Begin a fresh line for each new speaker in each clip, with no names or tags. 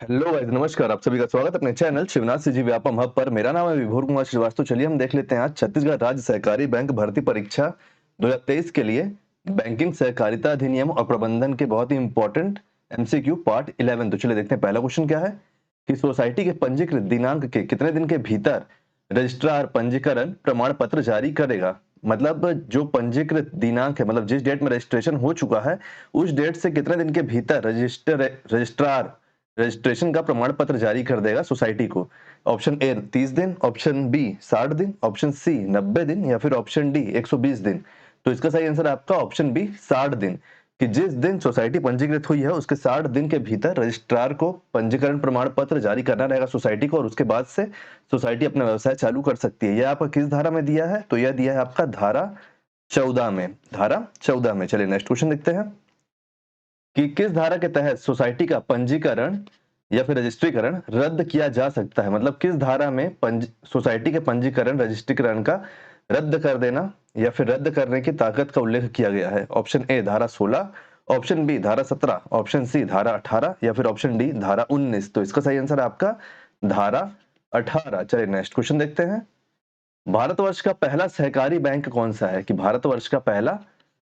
Hello guys, नमस्कार। आप सभी का स्वागत है अपने चैनल शिवनाथ सिंह जी व्यापम हब पर। मेरा नाम है विभोर कुमार श्रीवास्तव। चलिए हम देख लेते हैं आज छत्तीसगढ़ राज्य सहकारी बैंक भर्ती परीक्षा 2023 के लिए बैंकिंग सहकारिता अधिनियम और प्रबंधन के बहुत ही इंपॉर्टेंट एमसीक्यू पार्ट 11। तो चलिए देखते हैं पहला क्वेश्चन क्या है कि सोसाइटी के पंजीकृत दिनांक के कितने दिन के भीतर रजिस्ट्रार पंजीकरण प्रमाण पत्र जारी करेगा। मतलब जो पंजीकृत दिनांक है, मतलब जिस डेट में रजिस्ट्रेशन हो चुका है उस डेट से कितने दिन के भीतर रजिस्ट्रार रजिस्ट्रेशन का प्रमाण पत्र जारी कर देगा सोसाइटी को। ऑप्शन ए 30 दिन, ऑप्शन बी 60 दिन, ऑप्शन सी 90 दिन या फिर ऑप्शन डी 120 दिन। तो इसका सही आंसर आपका ऑप्शन बी 60 दिन, कि जिस दिन सोसाइटी पंजीकृत हुई है उसके 60 दिन के भीतर रजिस्ट्रार को पंजीकरण प्रमाण पत्र जारी करना रहेगा सोसाइटी को, और उसके बाद से सोसाइटी अपना व्यवसाय चालू कर सकती है। यह आपका किस धारा में दिया है? तो यह दिया है आपका धारा 14 में। धारा 14 में। चलिए नेक्स्ट क्वेश्चन देखते हैं कि किस धारा के तहत सोसाइटी का पंजीकरण या फिर रजिस्ट्रीकरण रद्द किया जा सकता है। मतलब किस धारा में सोसाइटी के पंजीकरण रजिस्ट्रीकरण का रद्द कर देना या फिर रद्द करने की ताकत का उल्लेख किया गया है। ऑप्शन ए धारा 16, ऑप्शन बी धारा 17, ऑप्शन सी धारा 18 या फिर ऑप्शन डी धारा 19। तो इसका सही आंसर आपका धारा 18। चलिए नेक्स्ट क्वेश्चन देखते हैं। भारतवर्ष का पहला सहकारी बैंक कौन सा है? कि भारतवर्ष का पहला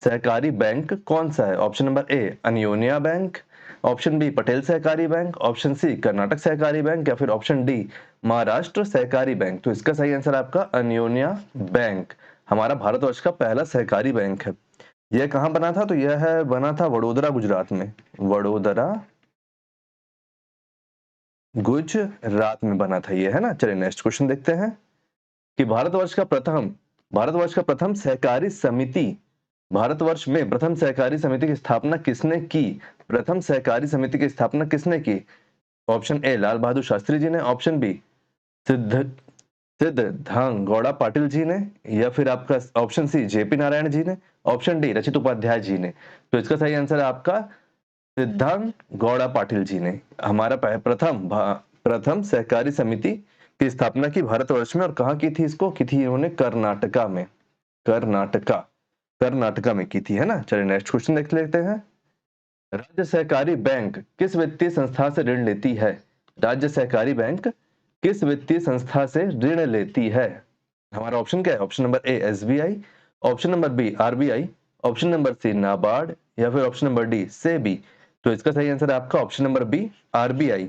सहकारी बैंक कौन सा है? ऑप्शन नंबर ए Anyonya bank, option B Patel सहकारी बैंक, ऑप्शन सी कर्नाटक सहकारी बैंक या फिर ऑप्शन डी महाराष्ट्र सहकारी बैंक। तो इसका सही आंसर आपका अन्योन्या बैंक हमारा भारतवर्ष का पहला सहकारी बैंक है। यह कहां बना था? तो यह है बना था वडोदरा, गुजरात में। वडोदरा गुजरात में बना था ये, है ना। चलिए नेक्स्ट क्वेश्चन देखते हैं कि भारतवर्ष का प्रथम सहकारी समिति भारतवर्ष में प्रथम सहकारी समिति की स्थापना किसने की? प्रथम सहकारी समिति की स्थापना किसने की? ऑप्शन ए लाल बहादुर शास्त्री जी ने, ऑप्शन बी सिद्ध सिद्धांग गौड़ा पाटिल जी ने या फिर आपका option C JP Narayan ji ने, ऑप्शन डी रचित उपाध्याय जी ने। तो इसका सही आंसर है आपका सिद्धांग गौड़ा पाटिल जी ने हमारा प्रथम सहकारी समिति की स्थापना की भारतवर्ष में। और कहाँ की थी इसको? की थी इन्होंने कर्नाटका में। कर्नाटका में की थी, है ना। चलिए नेक्स्ट क्वेश्चन देख लेते हैं। राज्य सहकारी बैंक किस वित्तीय संस्था से ऋण लेती है? राज्य सहकारी बैंक किस वित्तीय संस्था से ऋण लेती है? हमारा ऑप्शन क्या है? Option number A SBI, option number B RBI, option number C NABARD या फिर ऑप्शन नंबर डी सेबी। तो इसका सही आंसर है आपका ऑप्शन नंबर बी आरबीआई,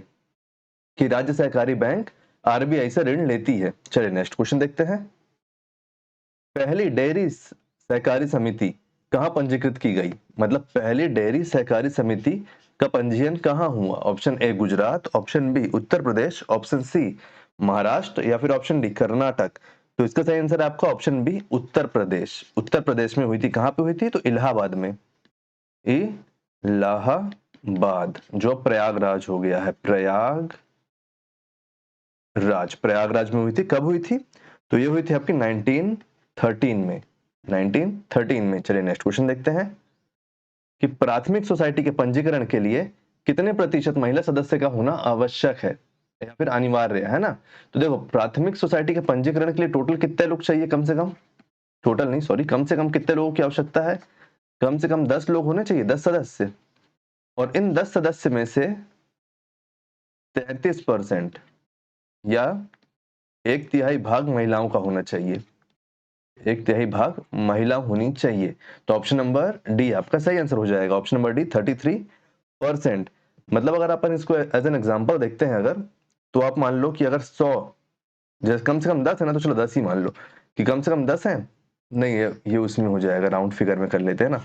कि राज्य सहकारी बैंक आरबीआई से ऋण लेती है। चलिए नेक्स्ट क्वेश्चन देखते हैं। पहली डेयरी सहकारी समिति कहां पंजीकृत की गई? मतलब पहली डेयरी सहकारी समिति का पंजीयन कहां हुआ? Option A Gujarat, option B Uttar Pradesh, option C Maharashtra या फिर ऑप्शन डी कर्नाटक। तो इसका सही आंसर है आपका ऑप्शन बी उत्तर प्रदेश। उत्तर प्रदेश में हुई थी। कहां पे हुई थी? तो इलाहाबाद में। इलाहाबाद जो प्रयागराज हो गया है, प्रयागराज में हुई थी। कब हुई थी? तो ये हुई थी आपकी 1913 में। 1913 में। चलिए नेक्स्ट क्वेश्चन देखते हैं कि प्राथमिक सोसाइटी के पंजीकरण के लिए कितने प्रतिशत महिला सदस्य का होना आवश्यक है या फिर अनिवार्य है ना। तो देखो, प्राथमिक सोसाइटी के पंजीकरण के लिए टोटल कितने लोग चाहिए? कम से कम, टोटल नहीं सॉरी, कम से कम कितने लोगों की आवश्यकता है? कम से कम 10 लोग होने चाहिए, 10 सदस्य। और इन 10 सदस्य में से 33% या 1/3 भाग महिलाओं का होना चाहिए। 1/3 भाग महिला होनी चाहिए। तो ऑप्शन नंबर डी आपका सही आंसर हो जाएगा। Option number D 33%। मतलब अगर अपन इसको एज एन एग्जांपल देखते हैं अगर, तो आप मान लो कि अगर 100 जैसे कम से कम 10 है ना, तो चलो 10 ही मान लो कि कम से कम 10 है। नहीं, ये उसमें हो जाएगा, राउंड फिगर में कर लेते हैं ना।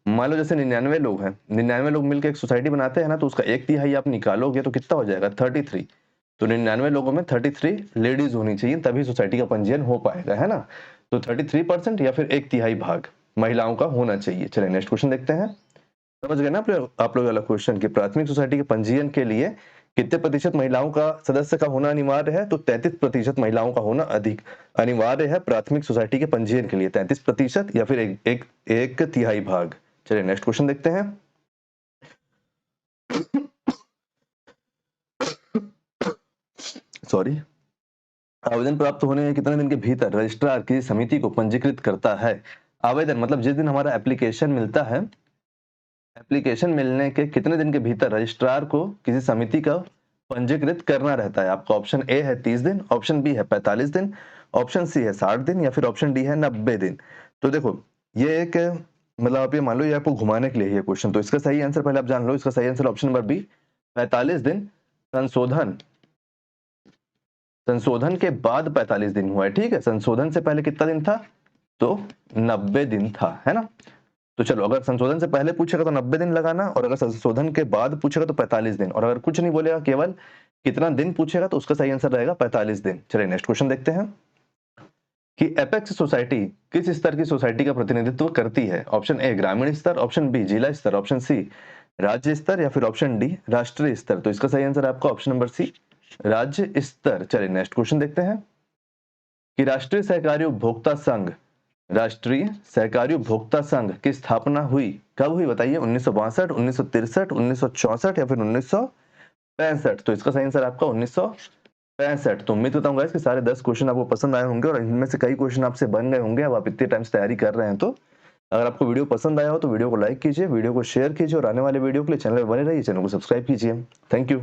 मान लो जैसे 99 लोग हैं, 99 लोग मिलकर एक सोसाइटी बनाते हैं ना, तो उसका 1/3 आप निकालोगे तो कितना हो जाएगा? 33। तो 99 लोगों में 33 लेडीज होनी चाहिए, तभी सोसाइटी का पंजीयन हो पाएगा, है ना। तो 33% या फिर 1/3 भाग महिलाओं का होना चाहिए। चलिए नेक्स्ट क्वेश्चन देखते हैं। समझ गए ना आप लोग वाला क्वेश्चन कि प्राथमिक सोसाइटी के पंजीयन के लिए कितने प्रतिशत महिलाओं का सदस्य का होना अनिवार्य है? तो 33% महिलाओं का होना अधिक अनिवार्य है प्राथमिक सोसाइटी के पंजीयन के लिए। 33% या फिर एक तिहाई भाग। चलिए नेक्स्ट क्वेश्चन देखते हैं। सॉरी। आवेदन प्राप्त होने के कितने दिन के भीतर रजिस्ट्रार किसी समिति को पंजीकृत करता है? आवेदन मतलब जिस दिन हमारा एप्लीकेशन मिलता है, एप्लीकेशन मिलने के कितने दिन के भीतर रजिस्ट्रार को किसी समिति का पंजीकृत करना रहता है। आपका ऑप्शन ए है 30 दिन, ऑप्शन बी है 45 दिन, ऑप्शन सी है 60 दिन या फिर ऑप्शन डी है 90 दिन। तो देखो ये एक मतलब आप ये मान लो ये आपको घुमाने के लिए ये क्वेश्चन, तो इसका सही आंसर पहले आप जान लो। इसका सही आंसर ऑप्शन नंबर बी 45 दिन। संशोधन संशोधन के बाद 45 दिन हुआ है, ठीक है। संशोधन से पहले कितना दिन था? तो 90 दिन था, है ना। तो चलो, अगर संशोधन से पहले पूछेगा तो 90 दिन लगाना, और अगर संशोधन के बाद पूछेगा तो 45 दिन, और अगर कुछ नहीं बोलेगा, केवल कितना दिन पूछेगा, तो उसका सही आंसर रहेगा 45 दिन। चलिए नेक्स्ट क्वेश्चन देखते हैं कि एपेक्स सोसाइटी किस स्तर की सोसाइटी का प्रतिनिधित्व करती है। ऑप्शन ए ग्रामीण स्तर, ऑप्शन बी जिला स्तर, ऑप्शन सी राज्य स्तर या फिर ऑप्शन डी राष्ट्रीय स्तर। तो इसका सही आंसर आपका ऑप्शन नंबर सी राज्य स्तर। चलिए नेक्स्ट क्वेश्चन देखते हैं कि राष्ट्रीय सहकारी उपभोक्ता संघ की स्थापना हुई कब हुई, बताइए। 1962, 1963, 1964 या फिर 1965। तो इसका सही आंसर आपका 1965। तो उम्मीद करता हूँ गाइस कि सारे 10 क्वेश्चन आपको पसंद आए होंगे, और इनमें से कई क्वेश्चन आपसे बन गए होंगे। अब आप इतने टाइम से तैयारी कर रहे हैं, तो अगर आपको वीडियो पसंद आया हो तो वीडियो को लाइक कीजिए, वीडियो को शेयर कीजिए, और आने वाले वीडियो के लिए चैनल पर बने रहिए, चैनल को सब्सक्राइब कीजिए। Thank you.